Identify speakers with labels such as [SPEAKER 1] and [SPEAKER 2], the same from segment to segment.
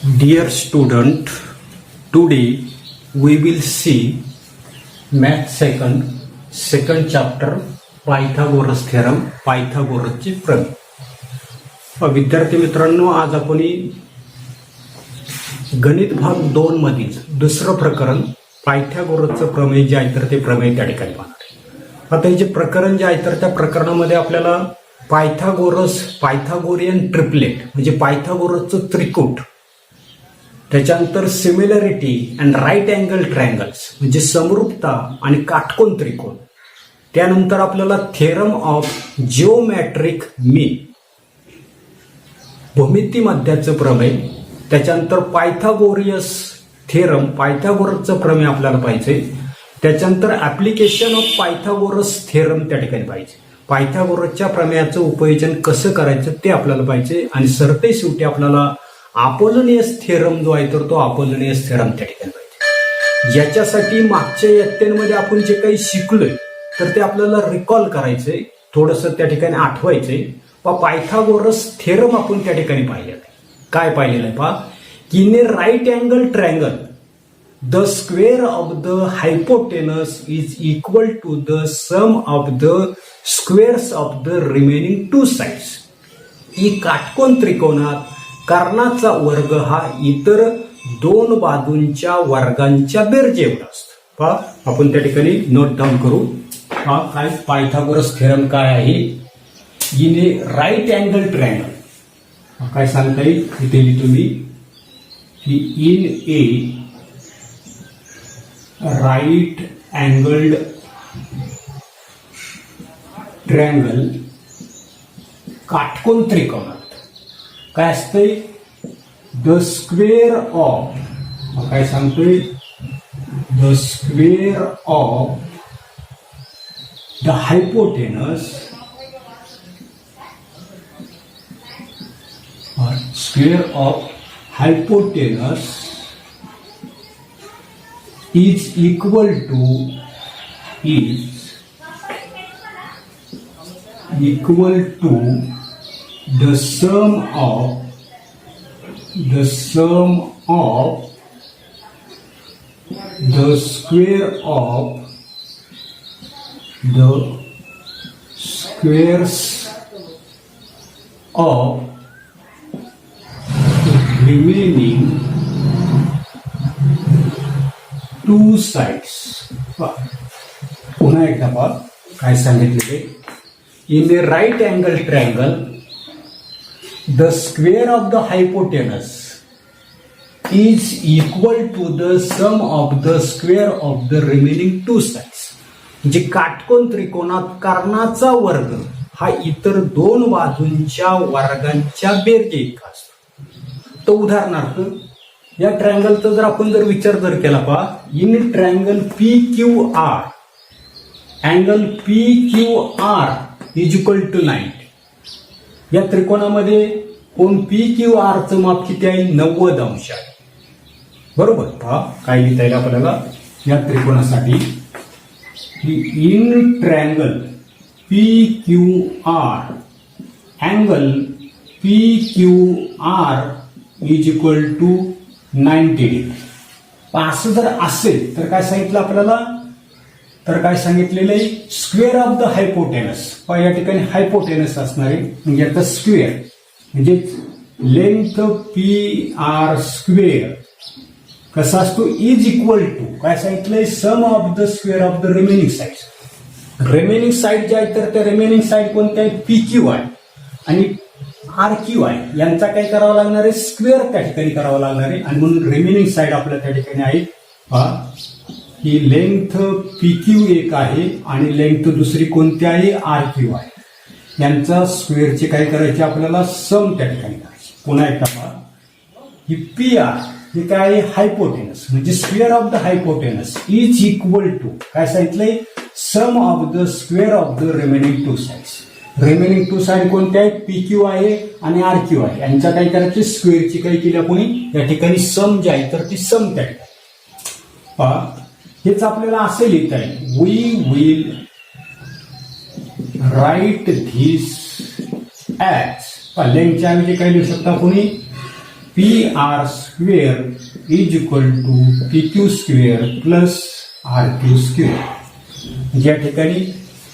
[SPEAKER 1] Dear student, today we will see math second chapter Pythagoras theorem, पायथागोरसचे प्रमेय. विद्यार्थी मित्रांनो, आज आपण गणित भाग 2 मधील दुसरं प्रकरण पायथागोरसचं प्रमेय जे आहे तर ते प्रमेय त्या ठिकाणी पाहणार आहे. आता हे जे प्रकरण जे आहे तर त्या प्रकरणामध्ये आपल्याला पायथागोरियन ट्रिपलेट म्हणजे पायथागोरसचं त्रिकूट, त्याच्यानंतर similarity and right angle triangles म्हणजे समरूपता आणि काटकोन त्रिकोण, त्यानंतर आपल्याला थेरम ऑफ जिओमॅट्रिक मीन भूमिती मध्याचं प्रमेय, त्याच्यानंतर पायथागोरियस थेरम पायथागोरसचं प्रमेय आपल्याला पाहिजे, त्याच्यानंतर ऍप्लिकेशन ऑफ पायथागोरस थेरम त्या ठिकाणी पाहिजे, पायथागोरसच्या प्रमेयाचं उपयोजन कसं करायचं ते आपल्याला पाहिजे, आणि सरते शेवटी आपल्याला अपोलोनियस थेरम जो आहे तर तो अपोलोनियस थेरम त्या ठिकाणी पाहिजे. याच्यासाठी मागच्या इयत्तेमध्ये आपण जे काही शिकलोय तर ते आपल्याला रिकॉल करायचंय, थोडंसं त्या ठिकाणी आठवायचंय. पायथागोरस थेरम आपण त्या ठिकाणी पाहिलेलं आहे. काय पाहिलेलं आहे पहा, की in a right angle triangle the square of the hypotenuse is equal to the sum of the squares of the remaining two sides. ही काटकोन त्रिकोणात कर्णाचा वर्ग हा इतर दोन बाजूंच्या वर्गांच्या बेरजे एवढा असतो. पहा आपण त्या ठिकाणी नोट डाऊन करू. पहा काय पायथागोरस थेरम काय आहे. In a right angle triangle काय सांगता येईल इथे लिहितो मी की in a right angled triangle काटकोन त्रिकोणात काय असतंय, द स्क्वेअर ऑफ काय सांगतोय, the square of the hypotenuse square of hypotenuse is equal to the sum of the square of the squares of remaining two sides. पुन्हा एकदा पहा काय सांगितले. In a right angle triangle the square of the hypotenuse is equal to the sum of the square of the remaining two sides. म्हणजे काटकोन त्रिकोणात कर्णाचा वर्ग हा इतर दोन बाजूंच्या वर्गांच्या बेरजे इतका असतो. तो उदाहरणार्थ या ट्रायंगलचा जर आपण विचार केला पहा, in triangle P Q R angle P Q R is equal to 90. या त्रिकोणामध्ये कोण पी क्यू आर चं माप किती आहे, 90 अंश आहे. बरोबर. पहा काय लिहिता येईल आपल्याला या त्रिकोणासाठी, in triangle P Q R angle P Q R is equal to 90 degree. असं जर असेल तर काय सांगितलं आपल्याला, तर काय सांगितलेलं आहे, स्क्वेअर ऑफ द हायपोटेनस. या ठिकाणी हायपोटेनस असणार आहे म्हणजे आता स्क्वेअर म्हणजे लेंथ पी आर स्क्वेअर कसा असतो, इज इक्वल टू काय सांगितलंय, sum of the square of the remaining side. Remaining side जे आहे तर त्या रिमेनिंग साइड कोणत्या आहेत, पी क्यू आहे आणि आर क्यू आहे. यांचा काय करावं लागणार आहे, स्क्वेअर त्या ठिकाणी करावं लागणार आहे. आणि म्हणून रिमेनिंग साइड आपल्याला त्या ठिकाणी आहे ही लेंथ पी क्यू एक आहे आणि लेंथ दुसरी कोणती आहे, आर क्यू आहे. यांचा स्क्वेअरचे काय करायचे आपल्याला, सम त्या ठिकाणी करायचे. पुन्हा एकदा पहा, ही पी आर हे काय आहे, हायपोटेनस म्हणजे square of the hypotenuse is equal to काय सांगितलंय, sum of the square of the remaining two sides. Remaining two side कोणत्या आहेत, पी क्यू आहे आणि आर क्यू आहे. यांच्या काय करायचे, स्क्वेअरची काय केली आपण या ठिकाणी सम जे आहे तर ती सम त्या ठिकाणी पहा. हेच आपल्याला असे लिहिता येईल, we will write this as. लेंथच्या ऐवजी काय लिहू शकता कोणी, P R square is equal to P Q square plus R Q square. या ठिकाणी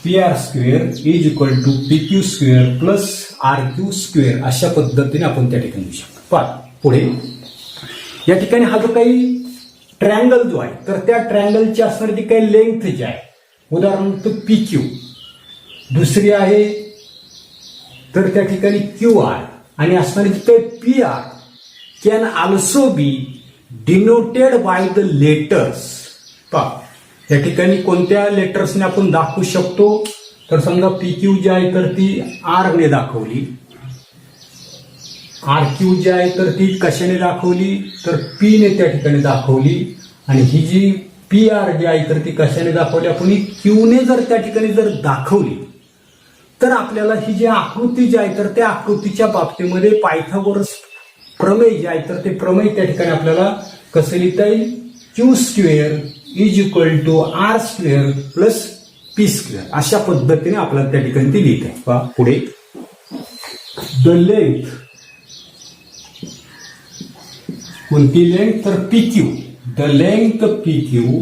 [SPEAKER 1] P R square is equal to P Q square plus R Q square अशा पद्धतीने आपण त्या ठिकाणी लिहू शकतो. पहा पुढे या ठिकाणी हा जो काही ट्रँगल जो आहे तर त्या ट्रँगलची असणारी ती काही लेंथ जी आहे उदाहरणार्थ पी क्यू, दुसरी आहे तर त्या ठिकाणी क्यू आर आणि असणारी जी काही P R can also be denoted by the letters. पहा या ठिकाणी कोणत्या लेटर्सने आपण दाखवू शकतो तर समजा पी क्यू जी आहे तर ती आर ने दाखवली, आर क्यू जी आहे तर ती कशाने दाखवली तर पी ने त्या ठिकाणी दाखवली आणि ही जी पी आर जी आहे तर ती कशाने दाखवली आपण ही क्यू ने जर त्या ठिकाणी जर दाखवली तर आपल्याला ही जी आकृती जी आहे तर त्या आकृतीच्या बाबतीमध्ये पायथागोरस प्रमेय जे आहे तर ते प्रमेय त्या ठिकाणी आपल्याला कसं लिहिता येईल Q square is equal to R square plus P square अशा पद्धतीने आपल्याला त्या ठिकाणी ती लिहित आहे. पहा पुढे द लेंथ, कोणती लेंथ तर P Q, the length P Q,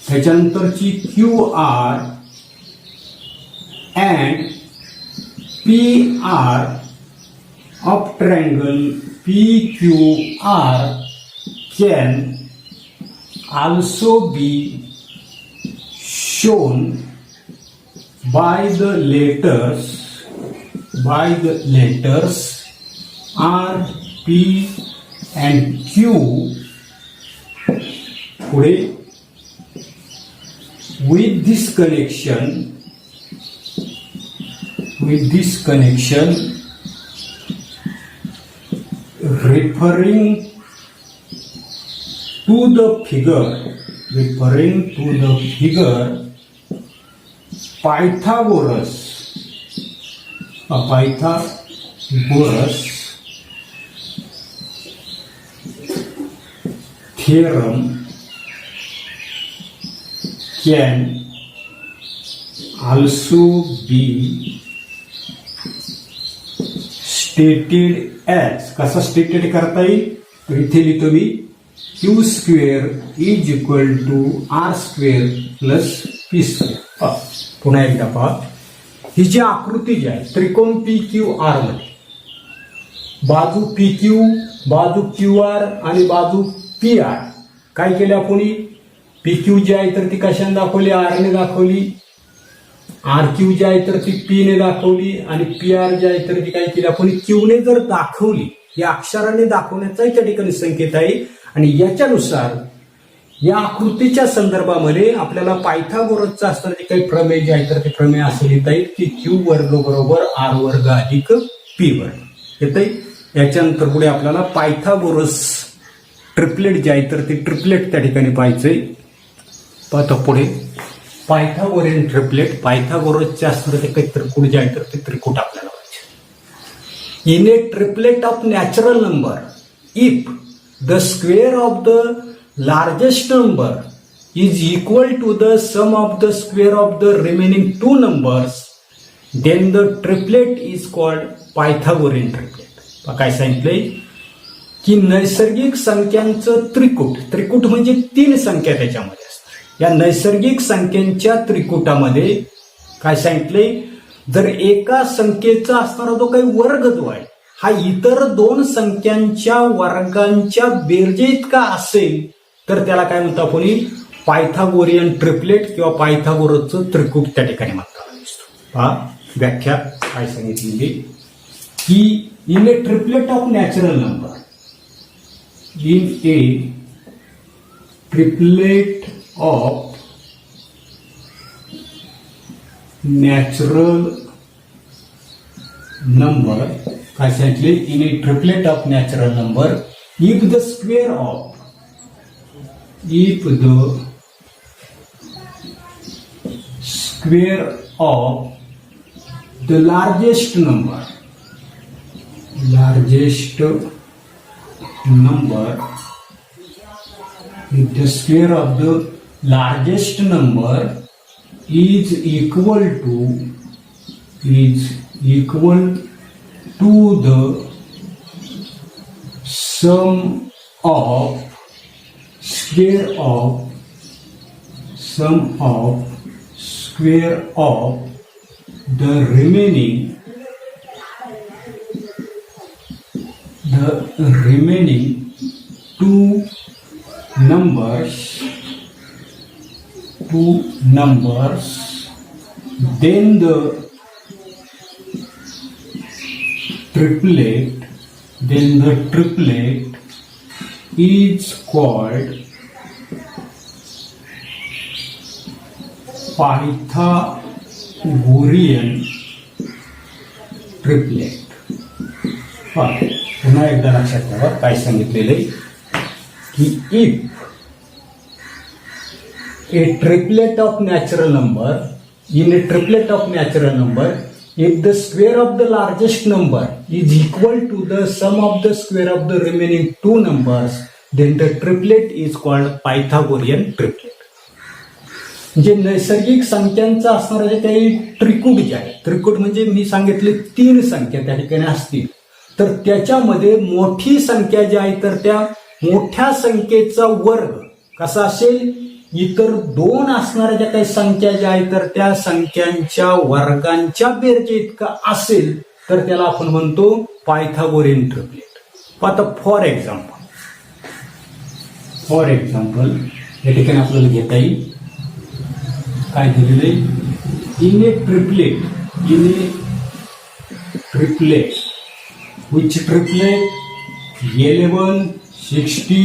[SPEAKER 1] त्याच्यानंतरची Q R and P R of triangle P Q R can also be shown by the letters R, P and Q. पुढे with this connection referring to the figure Pythagoras theorem can also be stated as, कसा stated करता येईल तर इथे लिहितो मी Q square is equal to R square plus P square. पुन्हा एकदा पहा ही जी आकृती जी आहे त्रिकोण पी क्यू आर मध्ये बाजू पी क्यू, बाजू क्यू आर आणि बाजू पी आर काय केले आपण पी क्यू जी आहे तर ती कशाने दाखवली आर ने दाखवली, आर क्यू जी आहे तर ती पी ने दाखवली आणि पी आर जी आहे तर ती काय केली आपण क्यू ने जर दाखवली या अक्षराने दाखवण्याचाही त्या ठिकाणी संकेत आहे. आणि याच्यानुसार या आकृतीच्या संदर्भामध्ये आपल्याला पायथागोरसचा असणारे जे काही प्रमेय जे आहे तर ते प्रमेय असे लिहिता येईल की क्यू वर्ग बरोबर आर वर्ग अधिक पी वर्ग येत आहे. याच्यानंतर पुढे आपल्याला पायथागोरस ट्रिपलेट जे आहे तर ते ट्रिपलेट त्या ठिकाणी पाहायचंय. पाहतो पुढे पायथागोरियन ट्रिपलेट, पायथागोरसचे असणारे ते काही त्रिकूट जे आहे तर ते त्रिकूट आपल्याला व्हायचे. In A triplet of natural number if the square of the largest number is equal to the sum of the square of the remaining two numbers, then the triplet is called Pythagorean triplet. काय सांगितलंय की नैसर्गिक संख्यांचं त्रिकूट म्हणजे तीन संख्या त्याच्यामध्ये असतात. या नैसर्गिक संख्यांच्या त्रिकूटामध्ये काय सांगितलंय जर एका संख्येचा असणारा जो काही वर्ग जो आहे हा इतर दोन संख्यांच्या वर्गांच्या बेरजे इतका असेल तर त्याला काय म्हणतो आपण पायथागोरियन ट्रिपलेट किंवा पायथागोरसचं त्रिकूट त्या ठिकाणी म्हणतात. पहा व्याख्या काय सांगितलेली की in A triplet of natural number, in A triplet of natural number काय सांगितले in A triplet of natural number if the square of the largest number if the square of the largest number is equal to the sum of square of the remaining two numbers, then the triplet is called Pythagorean triplet. पुन्हा एकदा लक्षात ठेवा काय सांगितलेले की if a triplet of natural number, in a triplet of natural number, if the square of the largest number is equal to the sum of the square of the remaining two numbers, then the triplet is called Pythagorean triplet. जे नैसर्गिक संख्यांचा असणारे जे काही त्रिकूट जे आहे, त्रिकूट म्हणजे मी सांगितले तीन संख्या त्या ठिकाणी असतील, तर त्याच्यामध्ये मोठी संख्या जी आहे तर त्या मोठ्या संख्येचा वर्ग कसा असेल, इतर दोन असणाऱ्या ज्या काही संख्या ज्या आहेत तर त्या संख्यांच्या वर्गांच्या बेरजे इतका असेल तर त्याला आपण म्हणतो पायथागोरियन ट्रिपलेट. आता फॉर एक्झाम्पल या ठिकाणी आपल्याला घेता येईल काय दिलेलं आहे, in A triplet which triplet 11, 60,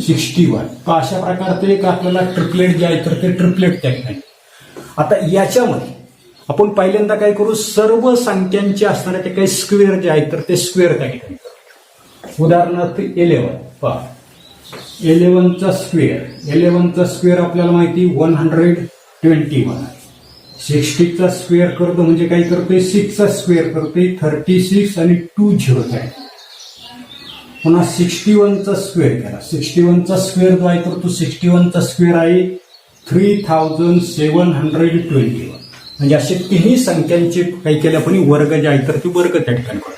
[SPEAKER 1] 61. तर अशा प्रकारचे एक आपल्याला ट्रिपलेट जे आहे तर ते ट्रिपलेट त्या ठिकाणी. आता याच्यामध्ये आपण पहिल्यांदा काय करू, सर्व संख्यांचे असणारे ते काही स्क्वेअर जे आहेत तर ते स्क्वेअर त्या ठिकाणी करू. उदाहरणार्थ 11 पहा, 11चा स्क्वेअर आपल्याला माहिती 121 आहे. 60चा स्क्वेअर करतो म्हणजे काय करतोय, 6चा स्क्वेअर करतोय 36 आणि 2 झिरोज आहे. पुन्हा 61चा स्क्वेअर केला, 61चा स्क्वेअर जो आहे तर तो 61चा स्क्वेअर आहे 3721. म्हणजे असे तिन्ही संख्यांचे काही केले आपण वर्ग जे आहे तर ते वर्ग त्या ठिकाणी करतो.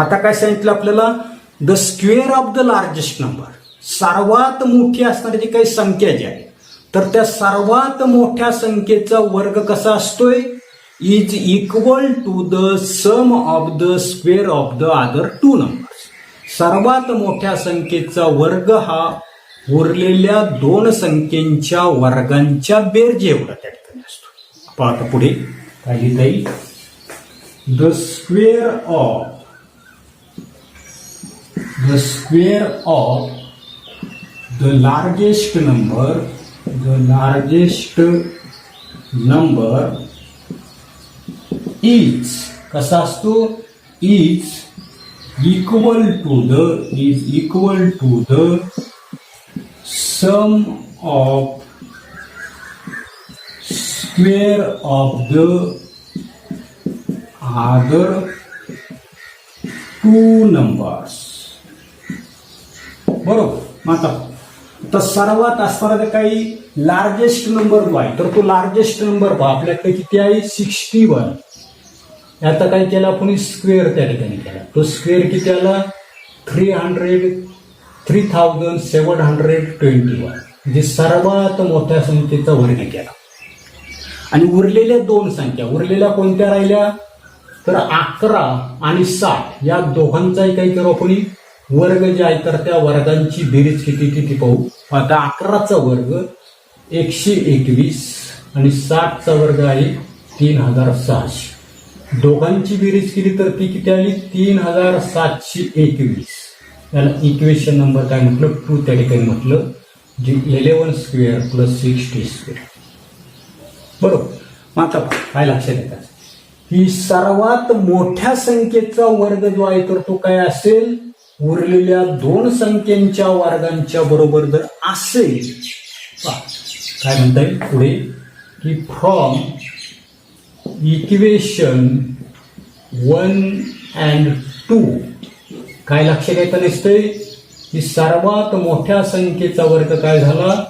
[SPEAKER 1] आता काय सांगितलं आपल्याला, the square of the largest number, सर्वात मोठी असणारी जी काही संख्या जी आहे तर त्या सर्वात मोठ्या संख्येचा वर्ग कसा असतोय, is equal to the sum of the square of the other two numbers. सर्वात मोठ्या संख्येचा वर्ग हा उरलेल्या दोन संख्येच्या वर्गांच्या बेरजे एवढा त्या ठिकाणी असतो. आता पुढे काय लिहिता येईल, the square of the largest number is कसा असतो, is equal to the sum of square of the other two numbers. बरोबर. आता सर्वात असणारा काही लार्जेस्ट नंबर जो आहे तर तो लार्जेस्ट नंबर आपल्याकडे किती आहे 61. आता काय केलं आपण, स्क्वेअर त्या ठिकाणी केला. तो स्क्वेअर किती आला 3721, म्हणजे सर्वात मोठ्या संख्येचा वर्ग केला. आणि उरलेल्या दोन संख्या, उरलेल्या कोणत्या राहिल्या तर 11 आणि 60 या दोघांचाही काही करू आपण वर्ग जे आहे तर त्या वर्गांची बेरीज किती पाहू. आता 11चा वर्ग 121 आणि 60चा वर्ग आहे 3600. दोघांची बेरीज केली तर ती किती आली 3721. याला इक्वेशन नंबर काय म्हटलं 2 त्या ठिकाणी म्हटलं, जे 11 स्क्वेअर प्लस 60 स्क्वेअर. बरोबर. मग आता काय लक्षात येतात की सर्वात मोठ्या संख्येचा वर्ग जो आहे तर तो काय असेल, उरलेल्या दोन संख्येच्या वर्गांच्या बरोबर जर असेल, काय म्हणता येईल पुढे की फ्रॉम इक्वेशन 1 and 2 काय लक्षात येतं नसतंय की सर्वात मोठ्या संख्येचा वर्ग काय झाला,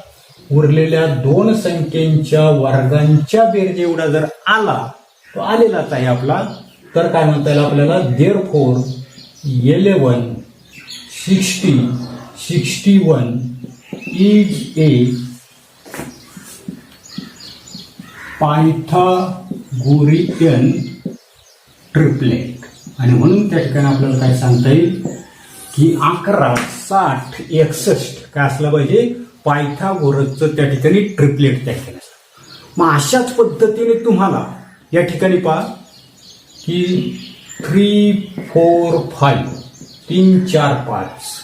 [SPEAKER 1] उरलेल्या दोन संख्येच्या वर्गांच्या बेरजे एवढा जर आला तो आलेलाच आहे आपला, तर काय म्हणता येईल आपल्याला therefore 11 60, 61 is a Pythagorean triplet. आणि म्हणून त्या ठिकाणी आपल्याला काय सांगता येईल की 11, 60, 61 काय असलं पाहिजे, पायथागोरसचं त्या ठिकाणी ट्रिपलेट त्या ठिकाणी असतं. मग अशाच पद्धतीने तुम्हाला या ठिकाणी पहा की 3, 4, 5 3, 4, 5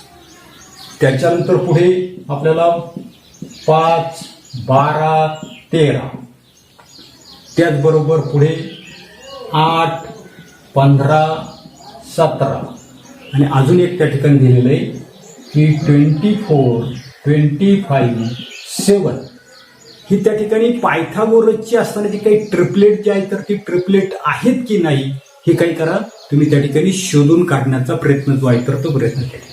[SPEAKER 1] त्याच्यानंतर पुढे आपल्याला 5, 12, 13 त्याचबरोबर पुढे 8, 15, 17 आणि अजून एक त्या ठिकाणी दिलेलं आहे की 24, 25, 7 ही त्या ठिकाणी पायथागोरसची असताना जी काही ट्रिपलेट जी आहे तर ती ट्रिपलेट आहेत की नाही हे काही करा तुम्ही त्या ठिकाणी शोधून काढण्याचा प्रयत्न जो आहे तर तो प्रयत्न केला.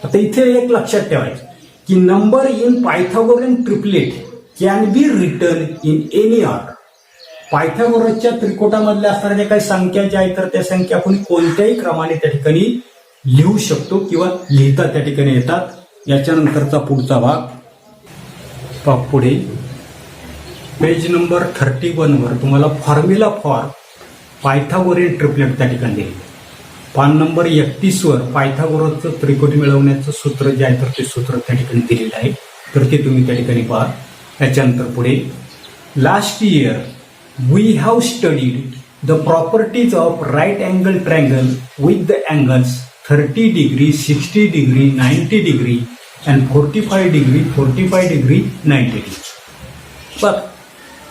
[SPEAKER 1] आता इथे एक लक्षात ठेवायचं की number in Pythagorean triplet can be written in any order. पायथागोरसच्या त्रिकोटामधल्या असणाऱ्या ज्या काही संख्या ज्या आहेत तर त्या संख्या आपण कोणत्याही क्रमाने त्या ठिकाणी लिहू शकतो किंवा लिहिता त्या ठिकाणी येतात. याच्यानंतरचा पुढचा भाग पुढे पेज नंबर 31 वर तुम्हाला फॉर्म्युला फॉर पायथागोरियन ट्रिपलेट त्या ठिकाणी दिले. पान नंबर 31 वर पायथागोरसचं त्रिकोट मिळवण्याचं सूत्र जे आहे तर ते सूत्र त्या ठिकाणी दिलेलं आहे तर ते तुम्ही त्या ठिकाणी पहा. त्याच्यानंतर पुढे last year we have studied the properties of right angle triangle with the angles 30 degree, 60 degree, 90 degree and 45 degree, 45 degree, 90 degree. बरं,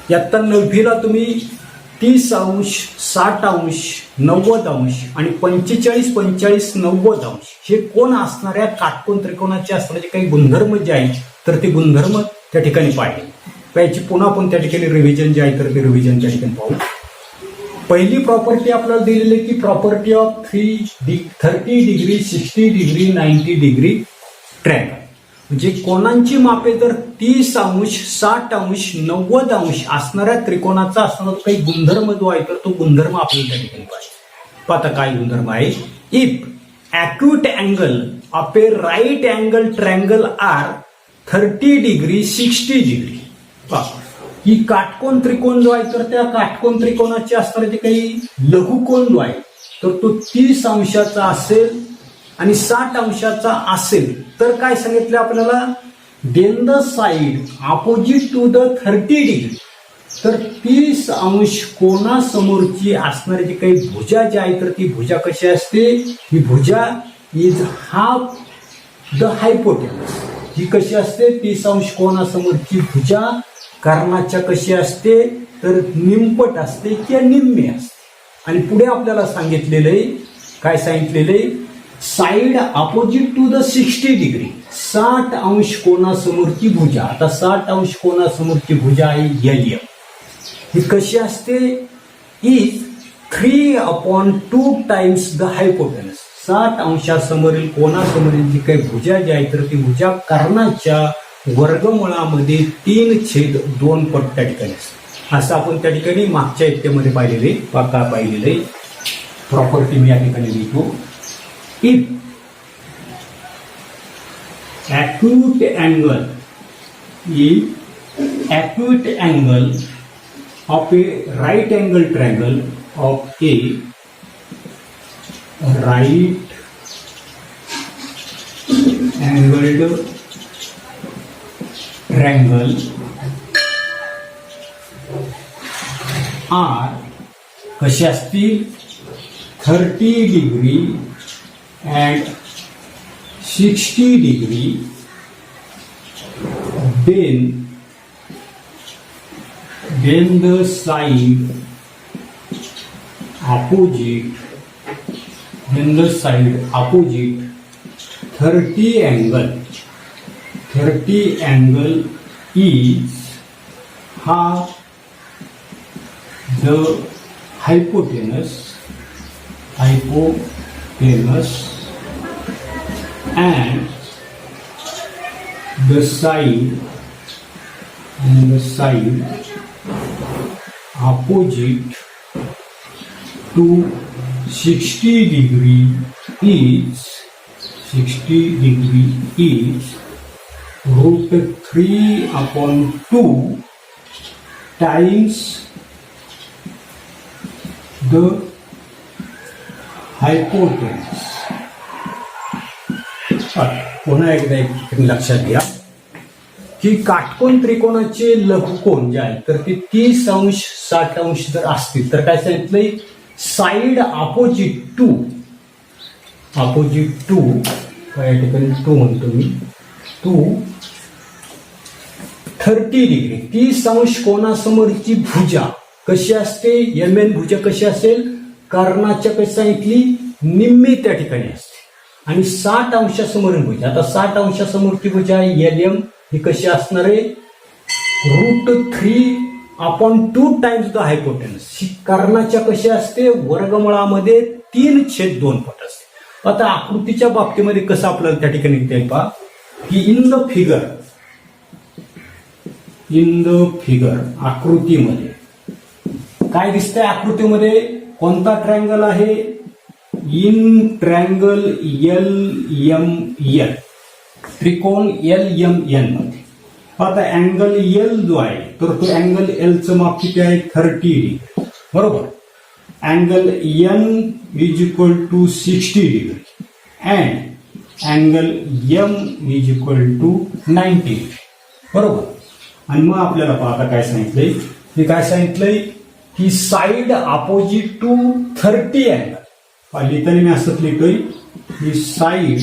[SPEAKER 1] यात्ता 9वीला तुम्ही 30 अंश, 60 अंश, 90 अंश आणि 45, 45, 90 अंश हे कोण असणाऱ्या काटकोन त्रिकोणाचे असणारे काही गुणधर्म जे आहेत तर ते गुणधर्म त्या ठिकाणी पाहिले. याची पुन्हा आपण त्या ठिकाणी रिव्हिजन जे आहे तर ते रिव्हिजन त्या ठिकाणी पाहू. पहिली प्रॉपर्टी आपल्याला दिलेली की property of 30 degree, 60 degree, 90 degree triangle. म्हणजे कोणांची मापे जर 30 अंश, 60 अंश, 90 अंश असणाऱ्या त्रिकोणाचा असणारा काही गुणधर्म जो आहे तर तो गुणधर्म आपल्याला त्या ठिकाणी पाहिजे. आता काय गुणधर्म आहे, if acute angle of a right angle triangle are 30 degree, 60 degree. ही काटकोन त्रिकोण जो आहे तर त्या काटकोन त्रिकोणाचे असणारे जे काही लघुकोन जो आहे तर तो 30 अंशाचा असेल आणि 60 अंशाचा असेल तर काय सांगितलं आपल्याला, then the side opposite to the 30 degree. तर 30 अंश कोणासमोरची असणारी जी काही भुजा जी आहे तर ती भुजा कशी असते, ही भुजा इज हाफ द हायपोटेनस. ही कशी असते, 30 अंश कोणासमोरची भुजा कर्णाच्या कशी असते तर निमपट असते किंवा निम्मे असते. आणि पुढे आपल्याला सांगितलेलं आहे, काय सांगितलेलं आहे, side opposite to the 60 degree, 60 अंश कोणासमोरची भुजा. आता 60 अंश कोणासमोरची भुजा आहे LM. ही कशी असते, इज 3/2 टाइम्स द हायपोटेनस. 60 अंशासमोरील कोणासमोरील जी काही भुजा जी आहे तर ती भुजा कर्णाच्या वर्गमुळामध्ये 3/2 पट त्या ठिकाणी असते. असं आपण त्या ठिकाणी मागच्या इत्यामध्ये पाहिलेले पाहिलेले प्रॉपर्टी मी या ठिकाणी लिहितो. If acute angle of a right angle triangle of a right angled triangle are कशी असतील, 30 degree and 60 degree, then the side opposite 30 angle is half the hypotenuse and the side opposite to 60 degree is 60 degree is √3/2 times the hypotenuse. पुन्हा एकदा एक लक्षात घ्या की काटकोन त्रिकोणाचे लघुकोन जे आहे तर ते 30 अंश 60 अंश जर असतील तर काय सांगितलंय साइड अपोजिट टू या ठिकाणी टू म्हणतो मी 30 डिग्री 30 अंश कोणासमोरची भुजा कशी असते एन भुजा कशी असेल कर्णाच्या कशी सांगितली निम्मी त्या ठिकाणी असते आणि 60 अंशासमोरील भुजा आता 60 अंशासमोरची भुजा एम ही कशी असणार आहे √3/2 टाइम्स द हायपोटेनस ही कर्णाच्या कशी असते वर्गमुळामध्ये 3/2 पट असते. आता आकृतीच्या बाबतीमध्ये कसं आपल्याला त्या ठिकाणी ते पहा की इन द फिगर आकृतीमध्ये काय दिसतंय आकृतीमध्ये कोणता ट्रायंगल आहे इन ट्रायंगल LMN त्रिकोण LMN मध्ये आता अँगल L जो आहे तर तो अँगल L चं माप किती आहे 30 डिग्री बरोबर angle N is equal to 60 degree and angle M is equal to 90 degree बरोबर आणि मग आपल्याला पाहता काय सांगितलंय हे काय सांगितलंय की साइड अपोजिट टू 30 अँगल लिहिताना मी असंच लिहितोय की साइड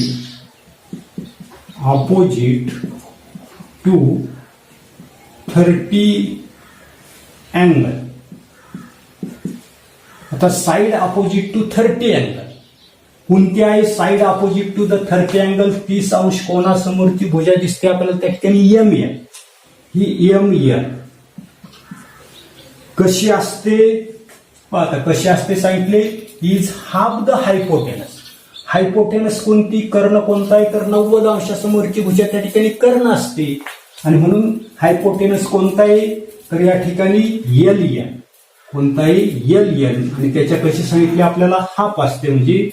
[SPEAKER 1] अपोजिट टू 30 अँगल आता साइड अपोजिट टू 30 अँगल कोणती आहे side opposite to the 30 angle 30 अंश कोणासमोरची भुजा दिसते आपल्याला त्या ठिकाणी MN ही MN कशी असते आता कशी असते सांगितले इज हाफ द हायपोटेनस कोणती कर्ण कोणता आहे तर 90 अंशासमोरची भुजा त्या ठिकाणी कर्ण असते आणि म्हणून हायपोटेनस कोणता आहे तर या ठिकाणी LN कोणता आहे LN आणि त्याच्या कशी सांगितले आपल्याला हाफ असते म्हणजे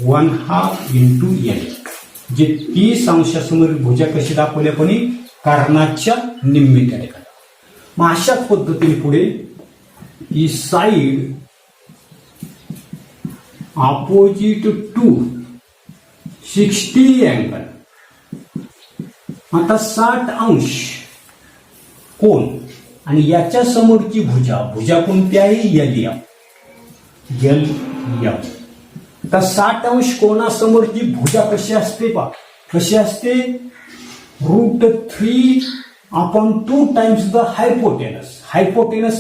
[SPEAKER 1] 1/2 × L जे 30 अंशासमोरील भुजा कशी दाखवल्या पण कर्णाच्या निम्मी त्या ठिकाणी मग अशाच पद्धतीने पुढे ही साइड अपोजिट टू 60 अँगल आता 60 अंश कोण आणि याच्या समोरची भुजा कोणती आहे LM तर 60 अंश कोणासमोरची भुजा कशी असते पा कशी असते √3/2 टाइम्स द हायपोटेनस